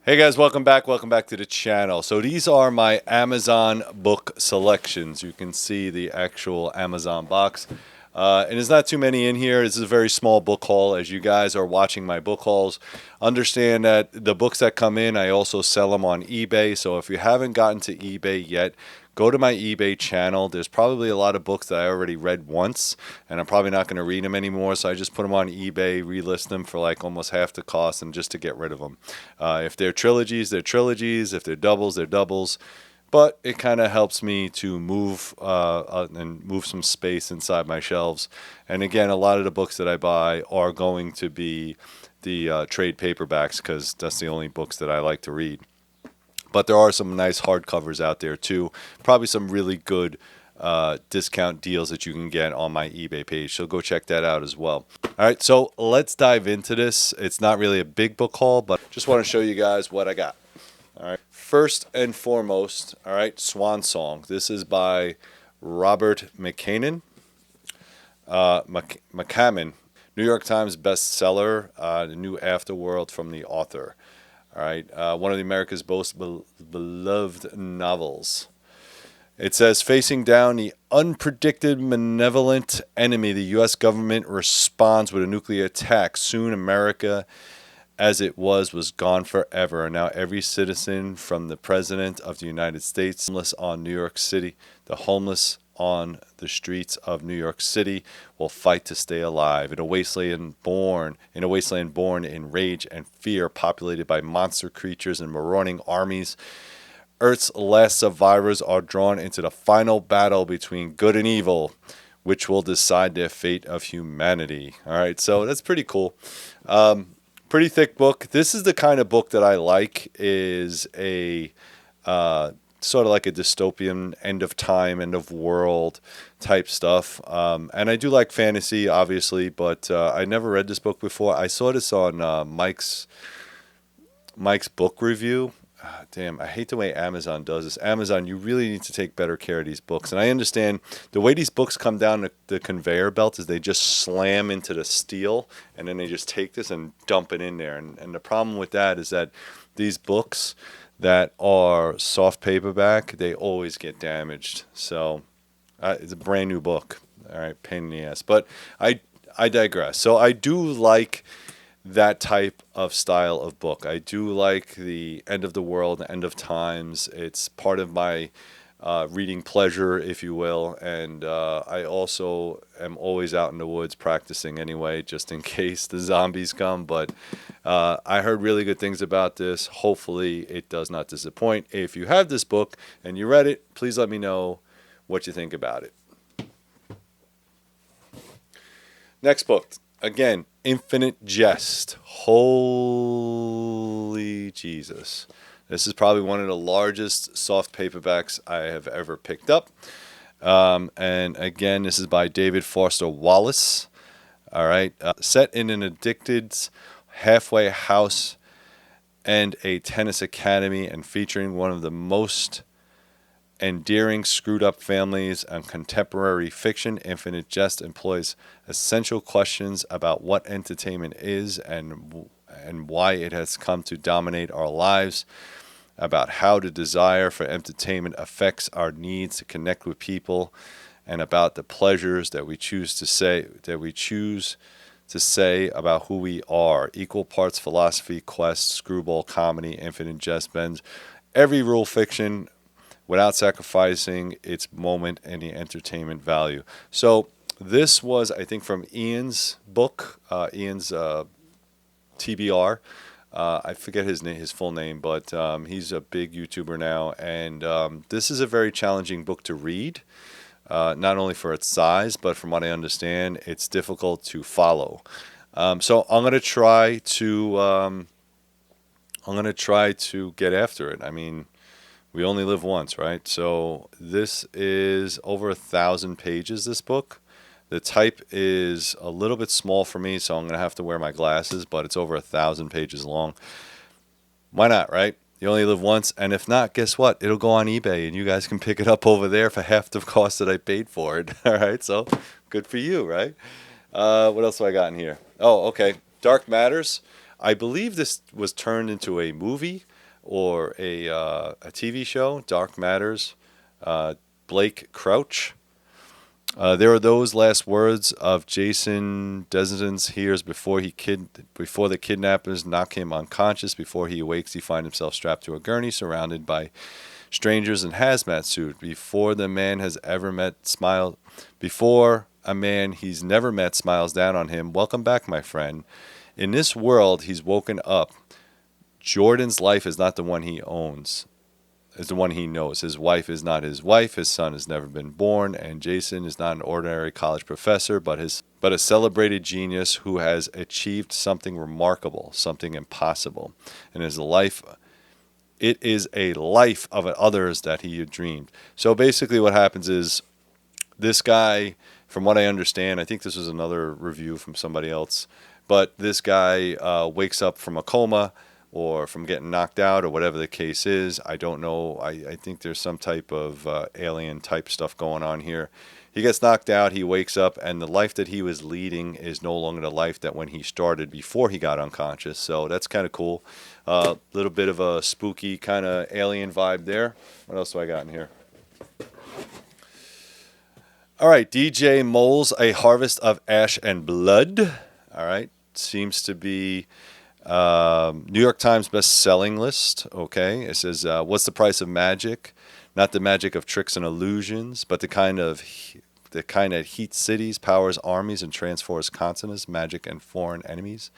Hey guys, welcome back. Welcome back to the channel. So these are my Amazon book selections. You can see the actual Amazon box. And there's not too many in here. This is a very small book haul. As you guys are watching my book hauls, understand that the books that come in, I also sell them on eBay. So if you haven't gotten to eBay yet, go to my eBay channel. There's probably a lot of books that I already read once, and I'm probably not going to read them anymore. So I just put them on eBay, relist them for like almost half the cost, and just to get rid of them. If they're trilogies, they're trilogies. If they're doubles, they're doubles. But it kind of helps me to move and move some space inside my shelves. And again, a lot of the books that I buy are going to be the trade paperbacks because that's the only books that I like to read. But there are some nice hardcovers out there too. Probably some really good discount deals that you can get on my eBay page. So go check that out as well. All right, so let's dive into this. It's not really a big book haul, but just want to show you guys what I got. All right. First and foremost, all right, Swan Song. This is by Robert McCammon. McCammon, New York Times bestseller, The New Afterworld from the author. All right, one of America's most beloved novels. It says, facing down the unpredicted malevolent enemy, the U.S. government responds with a nuclear attack. Soon America as it was gone forever. And now every citizen, from the President of the United States, homeless on New York City, the homeless on the streets of New York City, will fight to stay alive in a wasteland born in rage and fear, populated by monster creatures and marauding armies. Earth's last survivors are drawn into the final battle between good and evil, which will decide the fate of humanity. All right, so that's pretty cool. Pretty thick book. This is the kind of book that I like, is a sort of like a dystopian, end of time, end of world type stuff. And I do like fantasy, obviously, but I never read this book before. I saw this on Mike's book review. Damn, I hate the way Amazon does this. Amazon, you really need to take better care of these books. And I understand the way these books come down the conveyor belt is they just slam into the steel, and then they just take this and dump it in there. And the problem with that is that these books that are soft paperback, they always get damaged. So it's a brand new book. All right, pain in the ass. But I digress. So I do like that type of style of book. I do like the end of the world, end of times. It's part of my reading pleasure, if you will. And I also am always out in the woods practicing anyway, just in case the zombies come. But I heard really good things about this. Hopefully it does not disappoint. If you have this book and you read it, please let me know what you think about it. Next book. Again, Infinite Jest. Holy Jesus. This is probably one of the largest soft paperbacks I have ever picked up. And again, this is by David Foster Wallace. All right. Set in an addicted halfway house and a tennis academy, and featuring one of the most endearing screwed up families and contemporary fiction, Infinite Jest employs essential questions about what entertainment is and why it has come to dominate our lives, about how the desire for entertainment affects our needs to connect with people, and about the pleasures that we choose to say about who we are. Equal parts philosophy, quest, screwball comedy, Infinite Jest bends every rule fiction without sacrificing its moment and the entertainment value. So this was, I think, from Ian's book, Ian's TBR. I forget his full name, but he's a big YouTuber now. And this is a very challenging book to read, not only for its size, but from what I understand, it's difficult to follow. So I'm gonna try to get after it. I mean, we only live once, right? So this is over 1,000 pages, this book. The type is a little bit small for me, so I'm going to have to wear my glasses, but it's over 1,000 pages long. Why not, right? You only live once, and if not, guess what? It'll go on eBay, and you guys can pick it up over there for half the cost that I paid for it. All right, so good for you, right? What else do I got in here? Oh, okay. Dark Matters. I believe this was turned into a movie. or a TV show, Dark Matters, Blake Crouch. There are those last words of Jason Desmond's hears before the kidnappers knock him unconscious. Before he awakes, he finds himself strapped to a gurney, surrounded by strangers in hazmat suit. Before a man he's never met smiles down on him. Welcome back, my friend. In this world, he's woken up. Jordan's life is not the one he owns, is the one he knows. His wife is not his wife. His son has never been born. And Jason is not an ordinary college professor, but a celebrated genius who has achieved something remarkable, something impossible. And it is a life of others that he had dreamed. So basically what happens is this guy, from what I understand, I think this was another review from somebody else, but this guy wakes up from a coma or from getting knocked out or whatever the case is. I don't know. I think there's some type of alien type stuff going on here. He gets knocked out, he wakes up, and the life that he was leading is no longer the life that when he started before he got unconscious. So that's kind of cool. A little bit of a spooky kind of alien vibe there. What else do I got in here? All right, DJ Moles, A Harvest of Ash and Blood. All right, seems to be New York Times best-selling list. Okay, it says, "What's the price of magic? Not the magic of tricks and illusions, but the kind that heats cities, powers armies, and transforms continents, magic and foreign enemies.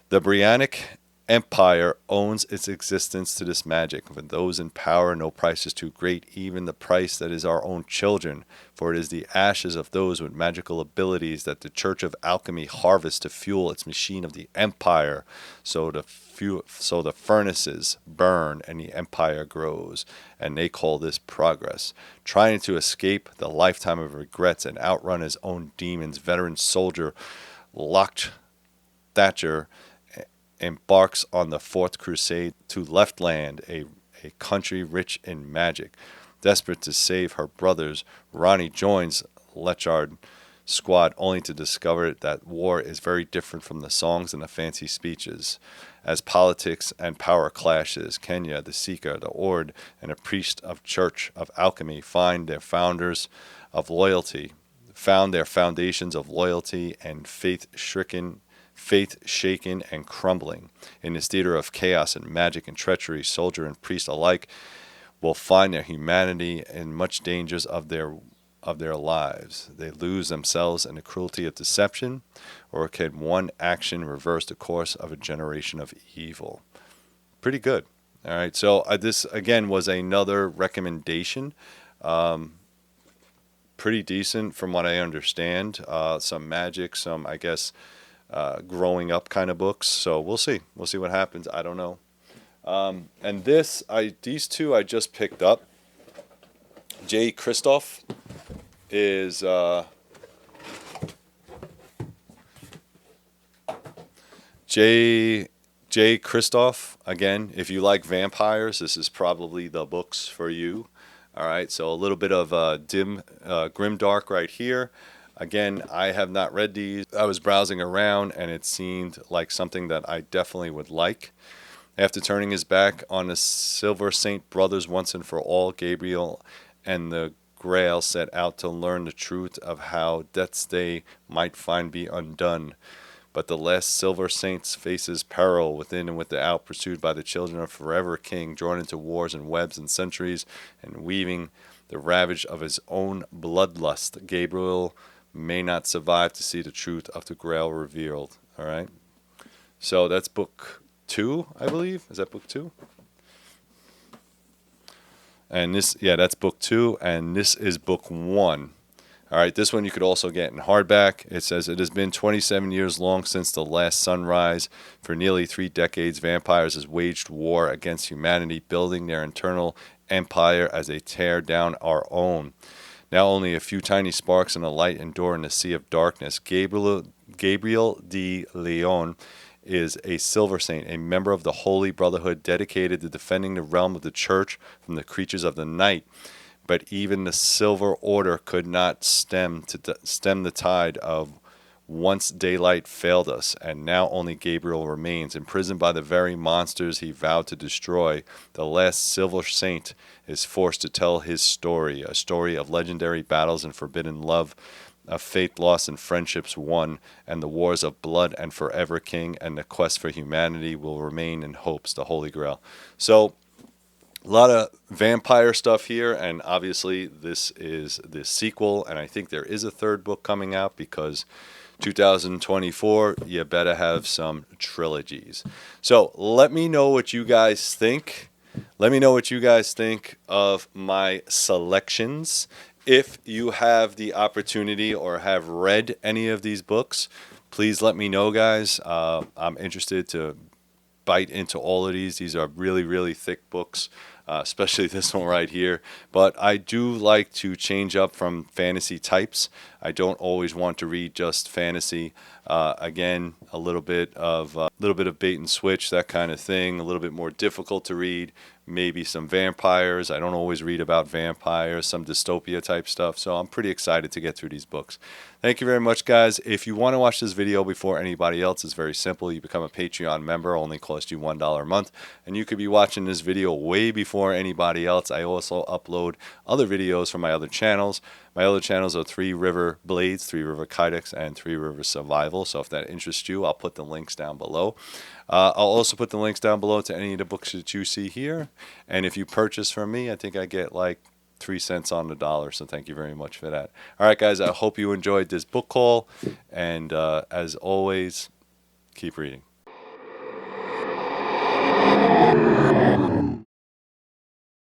The Briannic Empire owns its existence to this magic. For those in power, no price is too great, even the price that is our own children. For it is the ashes of those with magical abilities that the Church of Alchemy harvests to fuel its machine of the empire. So the furnaces burn and the empire grows. And they call this progress. Trying to escape the lifetime of regrets and outrun his own demons, veteran soldier Locht Thatcher embarks on the Fourth Crusade to Leftland, a country rich in magic. Desperate to save her brothers, Ronnie joins Lechard squad only to discover that war is very different from the songs and the fancy speeches. As politics and power clashes, Kenya, the Seeker, the Ord, and a priest of Church of Alchemy found their foundations of loyalty and faith shaken and crumbling. In this theater of chaos and magic and treachery, soldier and priest alike will find their humanity in much dangers of their lives. They lose themselves in the cruelty of deception, or can one action reverse the course of a generation of evil? Pretty good. All right, so this again was another recommendation. Pretty decent from what I understand. Some magic, some, I guess, growing up kind of books. So we'll see. We'll see what happens. I don't know. And these two I just picked up. Jay Kristoff is Jay Kristoff. Again, if you like vampires, this is probably the books for you. All right, so a little bit of grimdark right here. Again, I have not read these. I was browsing around, and it seemed like something that I definitely would like. After turning his back on the Silver Saint brothers once and for all, Gabriel and the Grail set out to learn the truth of how debts they might find be undone. But the last Silver Saint faces peril within and without, pursued by the children of Forever King, drawn into wars and webs and centuries, and weaving the ravage of his own bloodlust. Gabriel may not survive to see the truth of the Grail revealed. All right. So that's book 2, I believe. Is that book 2? And that's book 2, and this is book 1. All right, this one you could also get in hardback. It says, it has been 27 years long since the last sunrise. For nearly 3 decades, vampires has waged war against humanity, building their internal empire as they tear down our own. Now only a few tiny sparks and a light endure in the sea of darkness. Gabriel de Leon is a Silver Saint, a member of the Holy Brotherhood dedicated to defending the realm of the Church from the creatures of the night. But even the Silver Order could not stem the tide of Once daylight failed us, and now only Gabriel remains, imprisoned by the very monsters he vowed to destroy. The last Silver Saint is forced to tell his story, a story of legendary battles and forbidden love, of faith lost and friendships won, and the wars of blood and forever king, and the quest for humanity will remain in hopes, the Holy Grail. So, a lot of vampire stuff here, and obviously this is the sequel, and I think there is a third book coming out because 2024, you better have some trilogies. So let me know what you guys think. Let me know what you guys think of my selections. If you have the opportunity or have read any of these books, please let me know, guys. I'm interested to bite into all of these. These are really, really thick books, especially this one right here. But I do like to change up from fantasy types. I don't always want to read just fantasy. Again, a little bit of bait and switch, that kind of thing. A little bit more difficult to read. Maybe some vampires. I don't always read about vampires, some dystopia type stuff. So I'm pretty excited to get through these books. Thank you very much, guys. If you want to watch this video before anybody else, it's very simple. You become a Patreon member, only cost you $1 a month, and you could be watching this video way before anybody else. I also upload other videos from my other channels. My other channels are 3 River Blades, 3 River Kydex, and 3 River Survival. So if that interests you, I'll put the links down below. I'll also put the links down below to any of the books that you see here. And if you purchase from me, I think I get like 3 cents on the dollar. So thank you very much for that. All right, guys, I hope you enjoyed this book haul. And as always, keep reading.